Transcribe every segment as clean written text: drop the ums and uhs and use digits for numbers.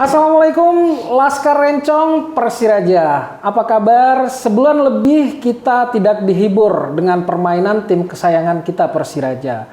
Assalamualaikum Laskar Rencong Persiraja. Apa kabar? Sebulan lebih kita tidak dihibur dengan permainan tim kesayangan kita Persiraja.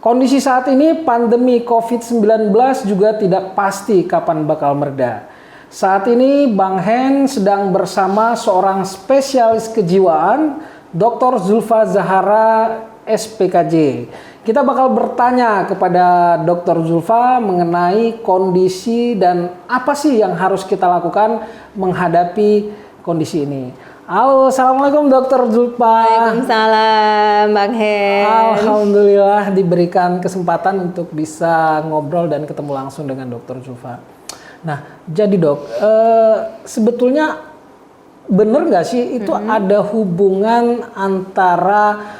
Kondisi saat ini pandemi COVID-19 juga tidak pasti kapan bakal mereda. Saat ini Bang Hen sedang bersama seorang spesialis kejiwaan, Dr. Zulfa Zahara SPKJ. Kita bakal bertanya kepada Dr. Zulfa mengenai kondisi dan apa sih yang harus kita lakukan menghadapi kondisi ini. Halo, Assalamualaikum Dr. Zulfa. Waalaikumsalam Bang Hen. Alhamdulillah diberikan kesempatan untuk bisa ngobrol dan ketemu langsung dengan Dr. Zulfa. Nah, jadi dok, sebetulnya bener nggak sih itu ada hubungan antara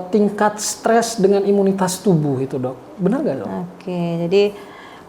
tingkat stres dengan imunitas tubuh itu dok? Benar nggak dok? Oke, jadi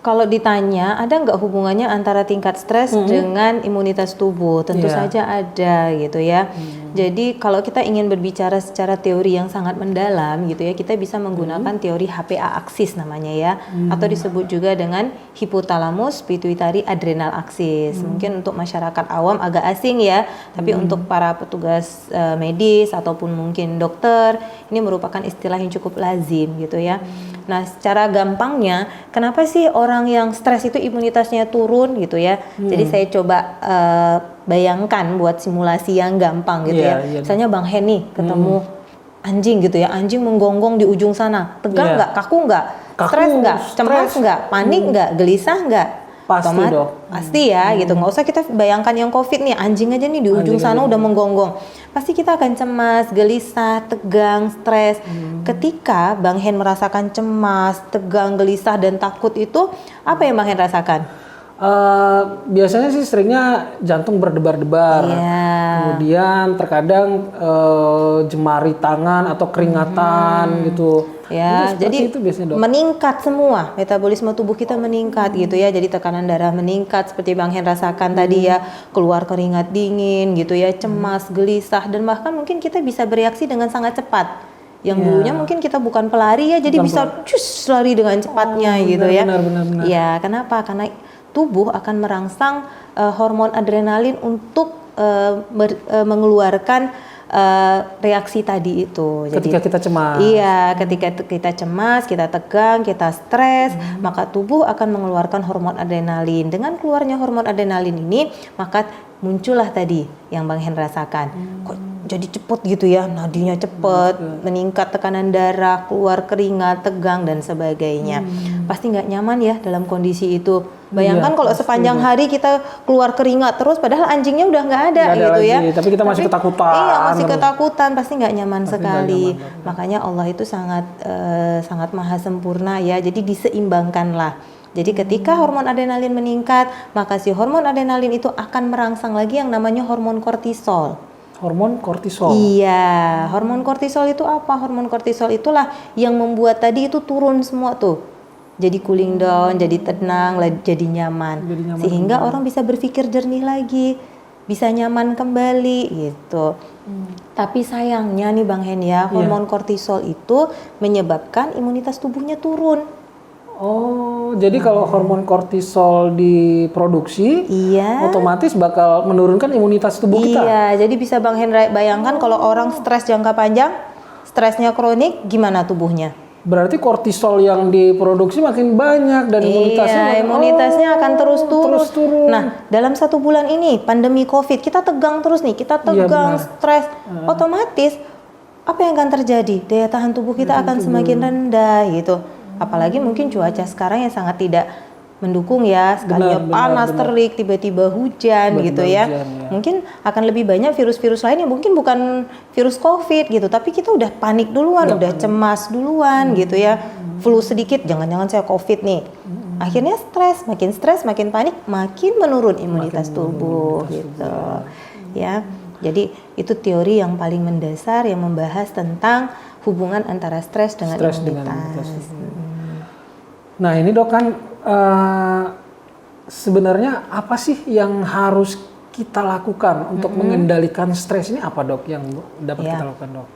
kalau ditanya ada nggak hubungannya antara tingkat stres dengan imunitas tubuh? Tentu saja ada gitu ya. Jadi kalau kita ingin berbicara secara teori yang sangat mendalam gitu ya, kita bisa menggunakan teori HPA aksis namanya ya, atau disebut juga dengan hipotalamus pituitari adrenal aksis. Mungkin untuk masyarakat awam agak asing ya, tapi untuk para petugas medis ataupun mungkin dokter ini merupakan istilah yang cukup lazim gitu ya. Nah, secara gampangnya, kenapa sih orang yang stres itu imunitasnya turun gitu ya? Jadi saya coba bayangkan buat simulasi yang gampang gitu ya. Misalnya Bang Hen nih ketemu anjing gitu ya, anjing menggonggong di ujung sana. Tegang nggak? Kaku nggak? Stres nggak? Cemas nggak? Panik nggak? Gelisah nggak? Pasti dok. Pasti ya gitu. Nggak usah kita bayangkan yang COVID nih, anjing aja nih di ujung sana udah menggonggong. Pasti kita akan cemas, gelisah, tegang, stres. Ketika Bang Hen merasakan cemas, tegang, gelisah dan takut itu, apa yang Bang Hen rasakan? Biasanya sih seringnya jantung berdebar-debar, kemudian terkadang jemari tangan atau keringatan gitu. Ya, jadi itu biasanya, dok. Meningkat semua, metabolisme tubuh kita meningkat gitu ya. Jadi tekanan darah meningkat seperti Bang Hen rasakan tadi ya, keluar keringat dingin gitu ya, cemas, gelisah dan bahkan mungkin kita bisa bereaksi dengan sangat cepat. Yang dulunya mungkin kita bukan pelari ya, jadi bisa lari dengan cepatnya gitu ya. Benar. Ya, kenapa? Karena tubuh akan merangsang hormon adrenalin untuk mengeluarkan reaksi tadi itu. Ketika kita cemas. Iya, ketika kita cemas, kita tegang, kita stres, maka tubuh akan mengeluarkan hormon adrenalin. Dengan keluarnya hormon adrenalin ini, maka muncullah tadi yang Bang Hen rasakan. Kok jadi cepet gitu ya, nadinya cepet, meningkat tekanan darah, keluar keringat, tegang dan sebagainya. Pasti nggak nyaman ya dalam kondisi itu. Bayangkan kalau sepanjang hari kita keluar keringat terus, padahal anjingnya udah nggak ada gitu lagi, ya. Tapi kita masih ketakutan. Iya, masih ketakutan, pasti nggak nyaman sekali. Makanya Allah itu sangat maha sempurna ya. Jadi diseimbangkanlah. Jadi ketika hormon adrenalin meningkat, maka si hormon adrenalin itu akan merangsang lagi yang namanya hormon kortisol. Hormon kortisol. Iya, hormon kortisol itu apa? Hormon kortisol itulah yang membuat tadi itu turun semua tuh. Jadi cooling down, jadi tenang, jadi nyaman. Sehingga orang bisa berpikir jernih lagi, bisa nyaman kembali gitu. Tapi sayangnya nih Bang Hen ya, hormon kortisol itu menyebabkan imunitas tubuhnya turun. Oh, jadi kalau hormon kortisol diproduksi, otomatis bakal menurunkan imunitas tubuh kita. Iya, jadi bisa Bang Hen bayangkan kalau orang stres jangka panjang, stresnya kronik, gimana tubuhnya? Berarti kortisol yang diproduksi makin banyak dan imunitasnya akan terus turun. Nah, dalam 1 bulan ini pandemi COVID, kita tegang terus nih, kita tegang, stres, otomatis apa yang akan terjadi? Daya tahan tubuh kita akan semakin rendah gitu. Apalagi mungkin cuaca sekarang yang sangat tidak mendukung ya, sekalinya panas, terik, tiba-tiba hujan gitu ya. Mungkin akan lebih banyak virus-virus lain yang mungkin bukan virus COVID gitu, tapi kita udah panik duluan, udah cemas duluan gitu ya. Flu sedikit, jangan-jangan saya COVID nih. Akhirnya stres, makin panik, makin menurun imunitas tubuh gitu. Ya. Jadi itu teori yang paling mendasar yang membahas tentang hubungan antara stres dengan imunitas. Nah, ini dok kan sebenarnya apa sih yang harus kita lakukan untuk mengendalikan stres ini, apa dok yang dapat kita lakukan dok?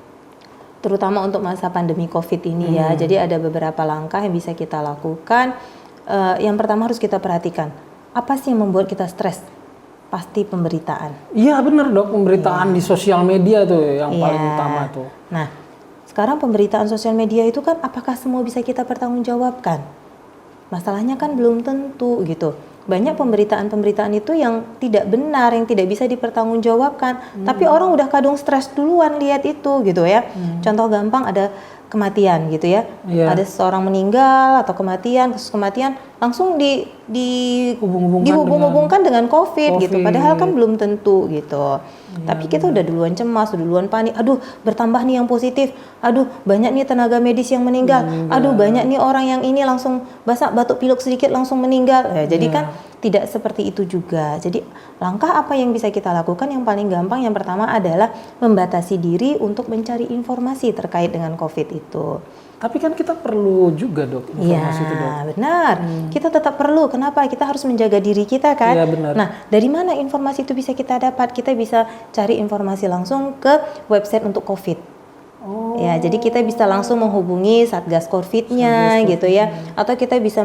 Terutama untuk masa pandemi COVID ini ya, jadi ada beberapa langkah yang bisa kita lakukan. Yang pertama harus kita perhatikan apa sih yang membuat kita stres? Pasti pemberitaan. Iya benar dok, pemberitaan di sosial media tuh yang paling utama tuh. Nah, sekarang pemberitaan sosial media itu kan apakah semua bisa kita pertanggungjawabkan? Masalahnya kan belum tentu gitu. Banyak pemberitaan-pemberitaan itu yang tidak benar, yang tidak bisa dipertanggungjawabkan. Tapi orang udah kadung stres duluan lihat itu gitu ya. Contoh gampang ada kematian gitu ya. Ada seseorang meninggal atau kasus kematian langsung dihubung-hubungkan dengan COVID gitu. Padahal kan belum tentu gitu. Tapi kita udah duluan cemas, udah duluan panik. Aduh, bertambah nih yang positif. Aduh, banyak nih tenaga medis yang meninggal. Aduh, banyak nih orang yang ini langsung batuk pilek sedikit langsung meninggal. Jadi kan tidak seperti itu juga. Jadi langkah apa yang bisa kita lakukan? Yang paling gampang yang pertama adalah membatasi diri untuk mencari informasi terkait dengan COVID itu. Tapi kan kita perlu juga dok informasi itu dok. Iya benar, kita tetap perlu. Kenapa? Kita harus menjaga diri kita kan. Iya benar. Nah, dari mana informasi itu bisa kita dapat? Kita bisa cari informasi langsung ke website untuk COVID. Ya, jadi kita bisa langsung menghubungi Satgas COVID-nya gitu ya. Atau kita bisa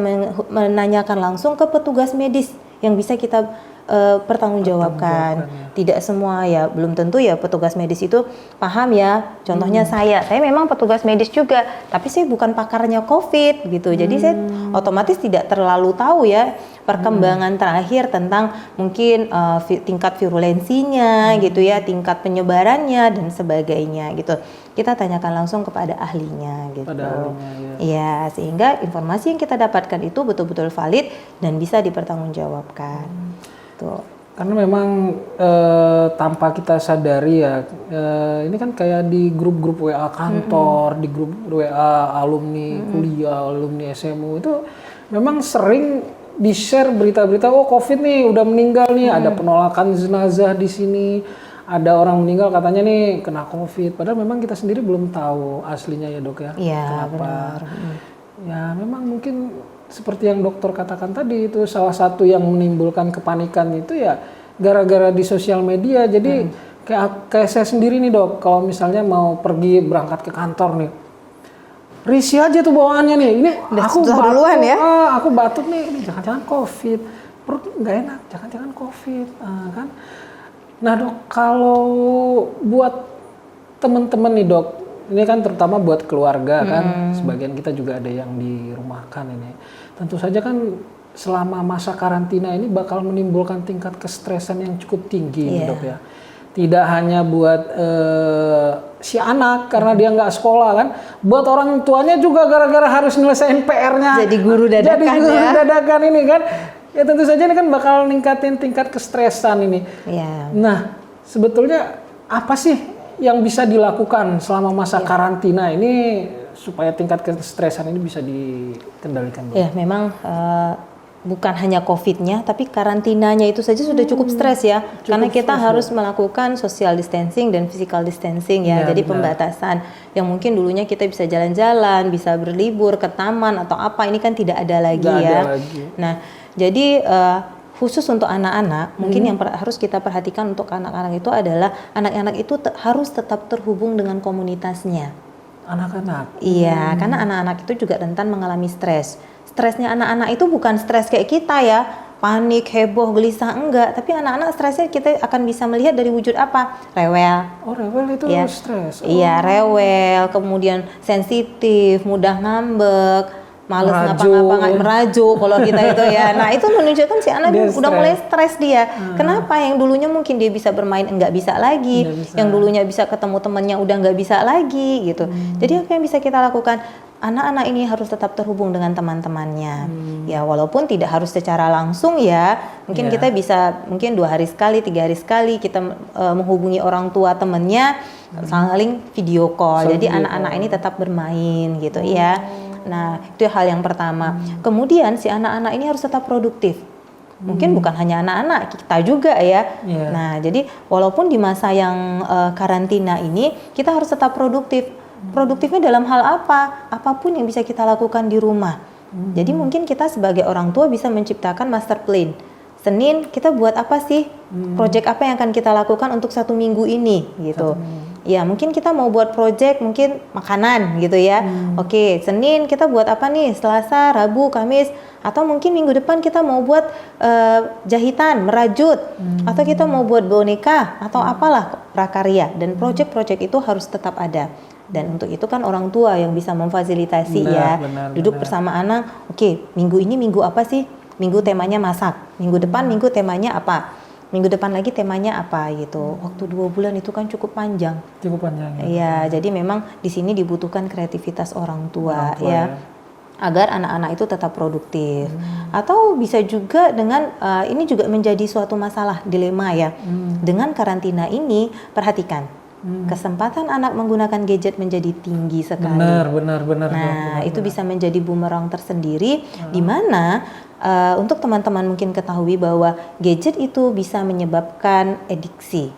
menanyakan langsung ke petugas medis yang bisa kita pertanggungjawabkan. Tidak semua ya, belum tentu ya petugas medis itu paham ya. Contohnya saya memang petugas medis juga, tapi saya bukan pakarnya COVID gitu. Jadi saya otomatis tidak terlalu tahu ya perkembangan terakhir tentang mungkin tingkat virulensinya gitu ya, tingkat penyebarannya dan sebagainya gitu. Kita tanyakan langsung kepada ahlinya gitu. Ya, sehingga informasi yang kita dapatkan itu betul-betul valid dan bisa dipertanggungjawabkan. Tuh. Karena memang tanpa kita sadari ya, ini kan kayak di grup-grup WA kantor, di grup WA alumni kuliah, alumni SMU itu memang sering di-share berita-berita, oh COVID nih udah meninggal nih, ada penolakan jenazah di sini, ada orang meninggal katanya nih kena COVID, padahal memang kita sendiri belum tahu aslinya ya dok ya. Iya kenapa. Benar. Ya memang mungkin seperti yang dokter katakan tadi itu salah satu yang menimbulkan kepanikan itu ya gara-gara di sosial media. Jadi kayak saya sendiri nih dok, kalau misalnya mau pergi berangkat ke kantor nih, risih aja tuh bawaannya nih. Ini aku batuk duluan ya. Aku batuk nih, ini jangan-jangan COVID, perut nggak enak, jangan-jangan COVID, kan. Nah dok, kalau buat teman-teman nih dok, ini kan terutama buat keluarga kan, sebagian kita juga ada yang dirumahkan ini. Tentu saja kan selama masa karantina ini bakal menimbulkan tingkat kestresan yang cukup tinggi nih dok ya. Tidak hanya buat si anak karena dia nggak sekolah kan, buat orang tuanya juga gara-gara harus nyelesain PR-nya. Jadi guru dadakan ini kan. Ya tentu saja ini kan bakal ningkatin tingkat kestresan ini. Nah, sebetulnya apa sih yang bisa dilakukan selama masa karantina ini supaya tingkat kestresan ini bisa dikendalikan? Ya, memang bukan hanya COVID-nya, tapi karantinanya itu saja sudah cukup stres ya. Karena kita harus melakukan social distancing dan physical distancing ya. Jadi pembatasan yang mungkin dulunya kita bisa jalan-jalan, bisa berlibur ke taman atau apa, ini kan tidak ada lagi Nah, jadi khusus untuk anak-anak, mungkin yang harus kita perhatikan untuk anak-anak itu adalah anak-anak itu harus tetap terhubung dengan komunitasnya. Anak-anak? Iya, karena anak-anak itu juga rentan mengalami stres. Stresnya anak-anak itu bukan stres kayak kita ya, panik, heboh, gelisah, enggak. Tapi anak-anak stresnya kita akan bisa melihat dari wujud apa? Rewel. Oh, rewel itu stres? Iya, rewel, kemudian sensitif, mudah ngambek, males ngapa-ngapa, merajuk kalau kita itu ya. Nah itu menunjukkan si anak udah mulai stres dia. Kenapa? Yang dulunya mungkin dia bisa bermain enggak bisa lagi, yang dulunya bisa ketemu temannya udah enggak bisa lagi gitu. Jadi apa yang bisa kita lakukan? Anak-anak ini harus tetap terhubung dengan teman-temannya. Ya walaupun tidak harus secara langsung ya. Mungkin kita bisa mungkin 2 hari sekali, 3 hari sekali kita menghubungi orang tua temannya, saling video call. Jadi anak-anak ini tetap bermain gitu ya. Nah, itu hal yang pertama. Kemudian si anak-anak ini harus tetap produktif. Mungkin bukan hanya anak-anak, kita juga ya. Nah, jadi walaupun di masa yang karantina ini, kita harus tetap produktif. Produktifnya dalam hal apa? Apapun yang bisa kita lakukan di rumah. Jadi mungkin kita sebagai orang tua bisa menciptakan master plan. Senin kita buat apa sih? Project apa yang akan kita lakukan untuk 1 minggu ini gitu. Ya mungkin kita mau buat project mungkin makanan gitu ya. Oke, Senin kita buat apa nih? Selasa, Rabu, Kamis, atau mungkin minggu depan kita mau buat jahitan, merajut, atau kita mau buat boneka atau apalah prakarya. Dan project-project itu harus tetap ada. Dan untuk itu kan orang tua yang bisa memfasilitasi duduk bersama anak. Oke, minggu ini minggu apa sih? Minggu temanya masak. Minggu depan minggu temanya apa? Minggu depan lagi temanya apa gitu. Waktu 2 bulan itu kan cukup panjang. Cukup panjang. Iya, jadi memang di sini dibutuhkan kreativitas orang tua ya. Agar anak-anak itu tetap produktif. Atau bisa juga dengan ini juga menjadi suatu masalah dilema ya. Dengan karantina ini perhatikan kesempatan anak menggunakan gadget menjadi tinggi sekali. Benar. Nah, itu bisa menjadi bumerang tersendiri di mana untuk teman-teman mungkin ketahui bahwa gadget itu bisa menyebabkan adiksi.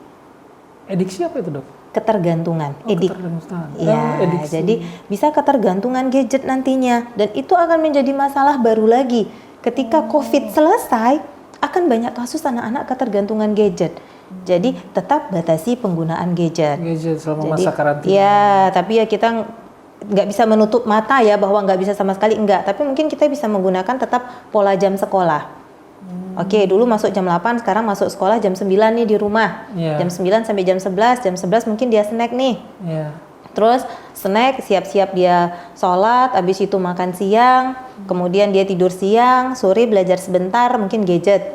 Adiksi apa itu, Dok? Ketergantungan, ketergantungan. Ya, adiksi. jadi bisa ketergantungan gadget nantinya dan itu akan menjadi masalah baru lagi. Ketika COVID selesai, akan banyak kasus anak-anak ketergantungan gadget. Jadi tetap batasi penggunaan gadget. Gadget selama masa karantina. Ya, tapi ya kita nggak bisa menutup mata ya bahwa nggak bisa sama sekali, enggak. Tapi mungkin kita bisa menggunakan tetap pola jam sekolah. Oke, dulu masuk jam 8, sekarang masuk sekolah jam 9 nih di rumah. Jam 9 sampai jam 11, jam 11 mungkin dia snack nih. Terus snack, siap-siap dia sholat, habis itu makan siang, kemudian dia tidur siang, sore belajar sebentar, mungkin gadget.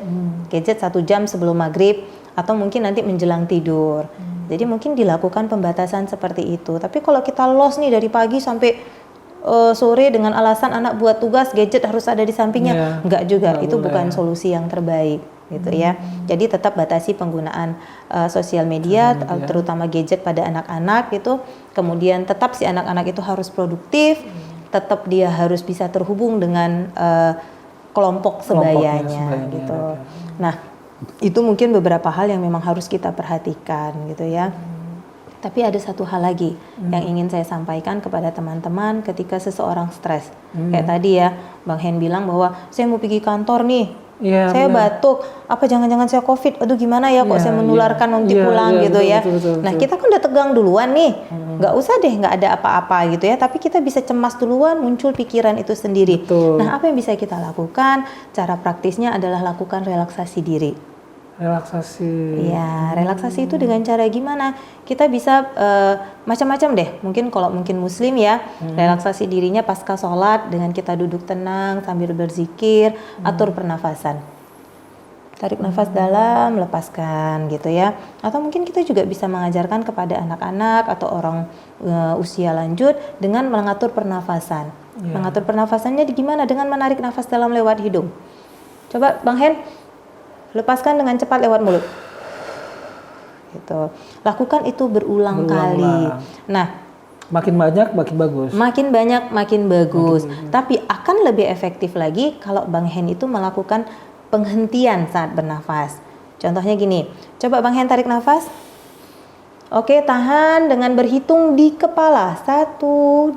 Gadget 1 jam sebelum maghrib, atau mungkin nanti menjelang tidur. Jadi mungkin dilakukan pembatasan seperti itu. Tapi kalau kita lost nih dari pagi sampai sore dengan alasan anak buat tugas, gadget harus ada di sampingnya, enggak juga, itu bukan solusi yang terbaik gitu ya. Jadi tetap batasi penggunaan sosial media, terutama gadget pada anak-anak gitu. Kemudian tetap si anak-anak itu harus produktif, tetap dia harus bisa terhubung dengan kelompok sebayanya gitu. Nah, itu mungkin beberapa hal yang memang harus kita perhatikan gitu ya. Tapi ada satu hal lagi yang ingin saya sampaikan kepada teman-teman ketika seseorang stres. Kayak tadi ya, Bang Hen bilang bahwa saya mau pergi kantor nih, saya batuk, apa jangan-jangan saya COVID, aduh gimana ya kok saya menularkan nanti pulang gitu ya. Betul. Nah kita kan udah tegang duluan nih, nggak usah deh nggak ada apa-apa gitu ya, tapi kita bisa cemas duluan, muncul pikiran itu sendiri. Nah apa yang bisa kita lakukan? Cara praktisnya adalah lakukan relaksasi diri. Relaksasi. Ya, relaksasi itu dengan cara gimana? Kita bisa macam-macam deh. Mungkin kalau mungkin Muslim ya, relaksasi dirinya pasca sholat dengan kita duduk tenang sambil berzikir, atur pernafasan. Tarik nafas dalam, lepaskan gitu ya. Atau mungkin kita juga bisa mengajarkan kepada anak-anak atau orang usia lanjut dengan mengatur pernafasan. Mengatur pernafasannya gimana? Dengan menarik nafas dalam lewat hidung. Coba Bang Hen, lepaskan dengan cepat lewat mulut. Gitu. Lakukan itu berulang kali. Nah, makin banyak makin bagus. Makin banyak makin bagus. Tapi akan lebih efektif lagi kalau Bang Hen itu melakukan penghentian saat bernafas. Contohnya gini. Coba Bang Hen tarik nafas. Oke, tahan dengan berhitung di kepala. 1, 2,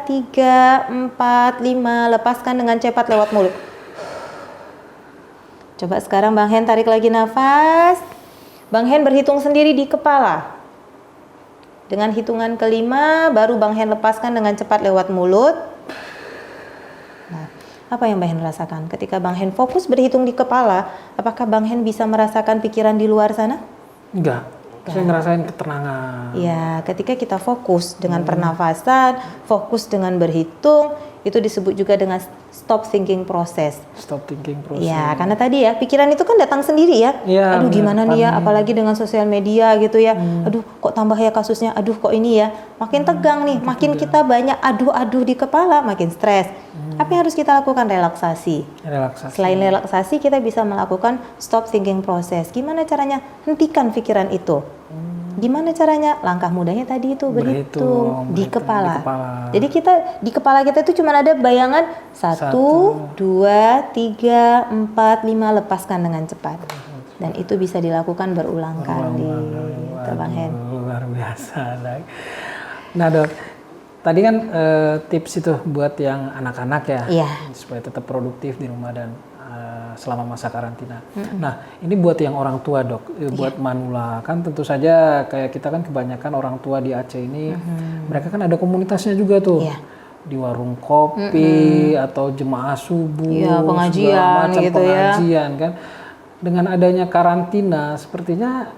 3, 4, 5. Lepaskan dengan cepat lewat mulut. Coba sekarang Bang Hen tarik lagi nafas. Bang Hen berhitung sendiri di kepala. Dengan hitungan kelima, baru Bang Hen lepaskan dengan cepat lewat mulut. Nah, apa yang Bang Hen rasakan? Ketika Bang Hen fokus berhitung di kepala, apakah Bang Hen bisa merasakan pikiran di luar sana? Enggak. Saya ngerasain ketenangan. Ya, ketika kita fokus dengan pernafasan, fokus dengan berhitung, itu disebut juga dengan stop thinking process. Stop thinking process. Ya, karena tadi ya pikiran itu kan datang sendiri ya. Aduh gimana nih ya, apalagi dengan sosial media gitu ya. Aduh kok tambah ya kasusnya. Aduh kok ini ya. Makin tegang nih, makin kita banyak aduh-aduh di kepala, makin stres. Apa yang harus kita lakukan? Relaksasi. Selain relaksasi, kita bisa melakukan stop thinking process. Gimana caranya? Hentikan pikiran itu. Gimana caranya? Langkah mudahnya tadi itu berhitung di kepala. Jadi kita di kepala kita itu cuma ada bayangan 1, 2, 3, 4, 5, lepaskan dengan cepat. Dan itu bisa dilakukan berulang kali. Gitu, Bang Hen. Luar biasa. Nah Dok, tadi kan tips itu buat yang anak-anak ya, supaya tetap produktif di rumah dan selama masa karantina. Nah, ini buat yang orang tua dok, buat manula kan tentu saja kayak kita kan kebanyakan orang tua di Aceh ini, mereka kan ada komunitasnya juga tuh. Di warung kopi atau jemaah subuh, pengajian segala macam gitu pengajian kan. Dengan adanya karantina, sepertinya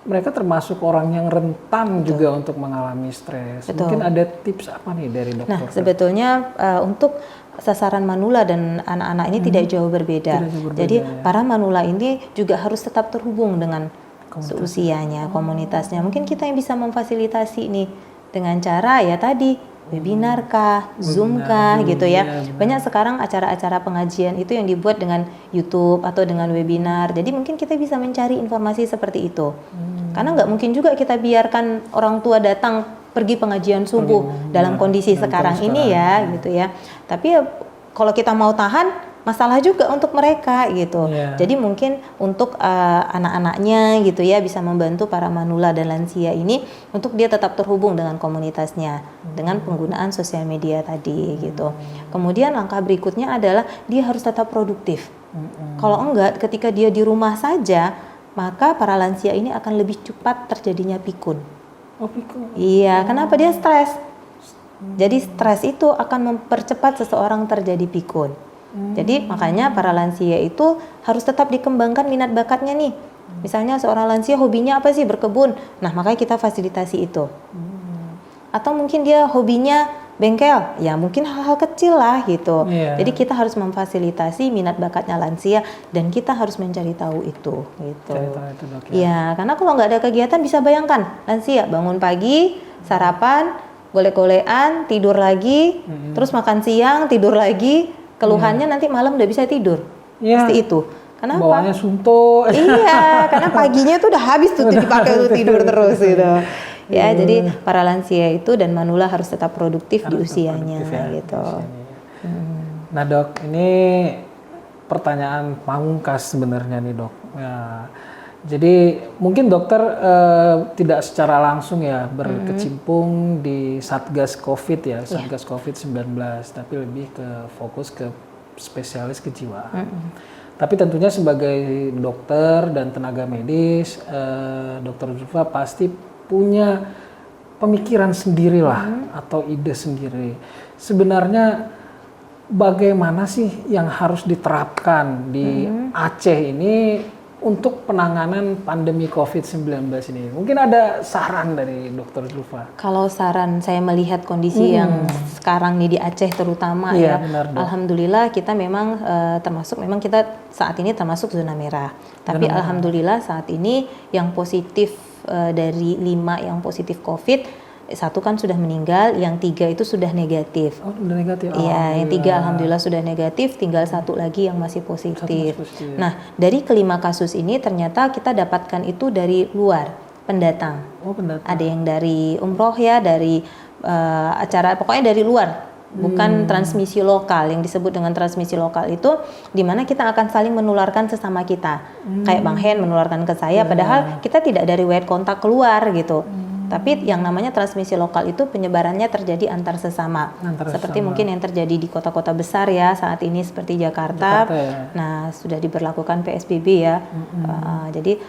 mereka termasuk orang yang rentan juga untuk mengalami stres. Mungkin ada tips apa nih dari dokter? Nah, sebetulnya untuk sasaran manula dan anak-anak ini tidak jauh berbeda. Jadi para manula ini juga harus tetap terhubung dengan seusianya, komunitasnya. Mungkin kita yang bisa memfasilitasi nih dengan cara ya tadi webinar kah, Zoom kah gitu ya. Banyak sekarang acara-acara pengajian itu yang dibuat dengan YouTube atau dengan webinar. Jadi mungkin kita bisa mencari informasi seperti itu. Karena nggak mungkin juga kita biarkan orang tua datang pergi pengajian subuh dalam kondisi sekarang ini ya gitu ya. Tapi ya, kalau kita mau tahan masalah juga untuk mereka gitu. Jadi mungkin untuk anak-anaknya gitu ya bisa membantu para manula dan lansia ini untuk dia tetap terhubung dengan komunitasnya dengan penggunaan sosial media tadi gitu. Kemudian langkah berikutnya adalah dia harus tetap produktif. Kalau enggak, ketika dia di rumah saja, maka para lansia ini akan lebih cepat terjadinya pikun. Pikun. Iya, kenapa dia stres? Jadi stres itu akan mempercepat seseorang terjadi pikun. Jadi makanya para lansia itu harus tetap dikembangkan minat bakatnya nih. Misalnya seorang lansia hobinya apa sih? Berkebun. Nah, makanya kita fasilitasi itu. Atau mungkin dia hobinya bengkel. Ya mungkin hal-hal kecil lah gitu. Jadi kita harus memfasilitasi minat bakatnya lansia dan kita harus mencari tahu itu gitu. Ya, karena kalau nggak ada kegiatan bisa bayangkan lansia bangun pagi, sarapan, golek-golekan, tidur lagi, terus makan siang, tidur lagi. Keluhannya nanti malam udah bisa tidur. Pasti itu. Kenapa? Bawaannya suntuk. Iya, karena paginya tuh udah habis tuh dipakai untuk tidur terus gitu. Ya, jadi para lansia itu dan manula harus tetap produktif di usianya gitu. Nah dok, ini pertanyaan pamungkas sebenarnya nih dok. Ya, jadi mungkin dokter tidak secara langsung ya berkecimpung di Satgas COVID ya, Satgas COVID-19, tapi lebih ke fokus ke spesialis kejiwaan. Tapi tentunya sebagai dokter dan tenaga medis, Dokter Zulfa pasti punya pemikiran sendirilah atau ide sendiri. Sebenarnya bagaimana sih yang harus diterapkan di Aceh ini untuk penanganan pandemi COVID-19 ini? Mungkin ada saran dari Dokter Zulfa. Kalau saran saya melihat kondisi yang sekarang nih di Aceh terutama ya, alhamdulillah kita memang memang kita saat ini termasuk zona merah. Tapi alhamdulillah saat ini yang positif dari 5 yang positif COVID, 1 kan sudah meninggal, yang 3 itu sudah negatif. Oh, sudah negatif. Iya, yang 3 alhamdulillah sudah negatif, tinggal 1 lagi yang masih positif. Nah, dari kelima kasus ini ternyata kita dapatkan itu dari luar, pendatang. Oh, pendatang. Ada yang dari umroh ya, dari acara, pokoknya dari luar. Bukan transmisi lokal. Yang disebut dengan transmisi lokal itu di mana kita akan saling menularkan sesama kita. Kayak Bang Hen menularkan ke saya, padahal kita tidak dari riwayat kontak keluar gitu. Tapi yang namanya transmisi lokal itu penyebarannya terjadi antar sesama. Seperti mungkin yang terjadi di kota-kota besar ya saat ini seperti Jakarta ya. Nah, sudah diberlakukan PSBB ya. Jadi,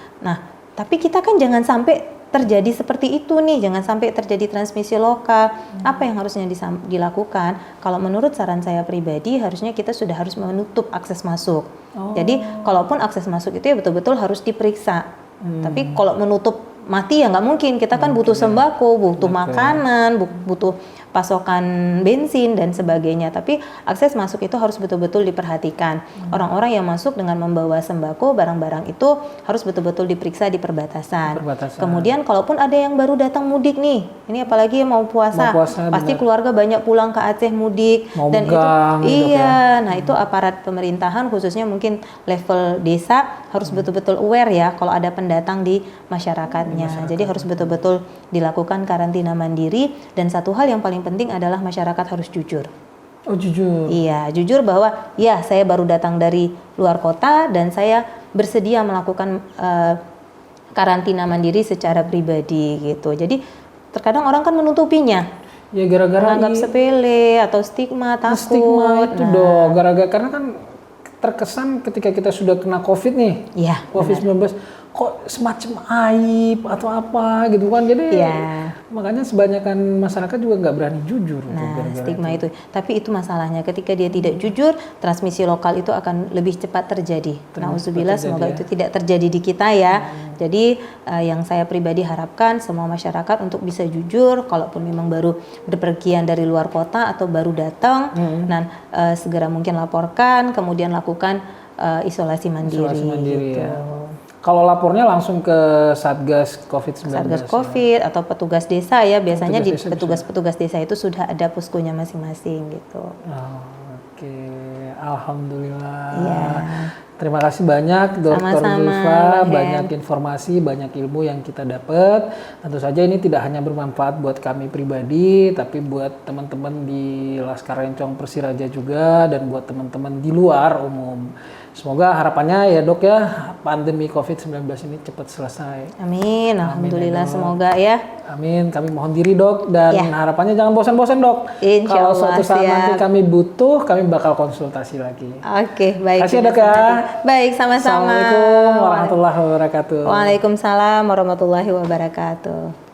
tapi kita kan jangan sampai terjadi seperti itu nih, jangan sampai terjadi transmisi lokal. Apa yang harusnya dilakukan? Kalau menurut saran saya pribadi, harusnya kita sudah harus menutup akses masuk. Jadi, kalaupun akses masuk itu ya betul-betul harus diperiksa. Tapi kalau menutup mati ya nggak mungkin, kita kan butuh sembako, butuh makanan, butuh pasokan bensin dan sebagainya. Tapi akses masuk itu harus betul-betul diperhatikan. Orang-orang yang masuk dengan membawa sembako, barang-barang itu harus betul-betul diperiksa di perbatasan. Kemudian kalaupun ada yang baru datang mudik nih, ini apalagi yang mau puasa pasti keluarga banyak pulang ke Aceh mudik mau dan megang, itu nah itu aparat pemerintahan khususnya mungkin level desa harus betul-betul aware ya kalau ada pendatang di masyarakatnya. Jadi harus betul-betul dilakukan karantina mandiri, dan satu hal yang paling penting adalah masyarakat harus jujur. Oh, jujur. Iya, jujur bahwa ya saya baru datang dari luar kota dan saya bersedia melakukan karantina mandiri secara pribadi gitu. Jadi terkadang orang kan menutupinya. Ya gara-gara menganggap sepele atau stigma, takut. Stigma itu dong, gara-gara karena kan terkesan ketika kita sudah kena COVID nih, Iya. COVID-19, kok semacam aib atau apa gitu kan. Jadi Iya. makanya sebanyakan masyarakat juga nggak berani jujur. tuh, Nah, gara-gara stigma itu. Tapi itu masalahnya ketika dia tidak jujur, transmisi lokal itu akan lebih cepat terjadi. Nauzubillah, semoga itu tidak terjadi di kita ya. Jadi yang saya pribadi harapkan semua masyarakat untuk bisa jujur, kalaupun memang baru berpergian dari luar kota atau baru datang, dan segera mungkin laporkan, kemudian lakukan isolasi mandiri. Isolasi mandiri gitu. ya. Kalau lapornya langsung ke Satgas COVID-19. Satgas COVID atau petugas desa ya, biasanya Petugas desa di petugas-petugas desa itu sudah ada poskonya masing-masing gitu. Oh, oke, alhamdulillah. Iya. Terima kasih banyak Dr. Sama-sama, Zulfa, Bang Hen. banyak informasi, banyak ilmu yang kita dapat. Tentu saja ini tidak hanya bermanfaat buat kami pribadi, tapi buat teman-teman di Laskar Rencong Persiraja juga dan buat teman-teman di luar umum. Semoga harapannya ya Dok ya, pandemi COVID-19 ini cepat selesai. Amin, alhamdulillah, semoga ya. Amin, kami mohon diri Dok, dan Ya. harapannya jangan bosan-bosan Dok. Insya Kalau Allah, suatu saat siap. nanti kami butuh, kami bakal konsultasi lagi. Oke, baik. Terima kasih Dok ya. Baik, sama-sama. Assalamualaikum warahmatullahi wabarakatuh. Waalaikumsalam warahmatullahi wabarakatuh.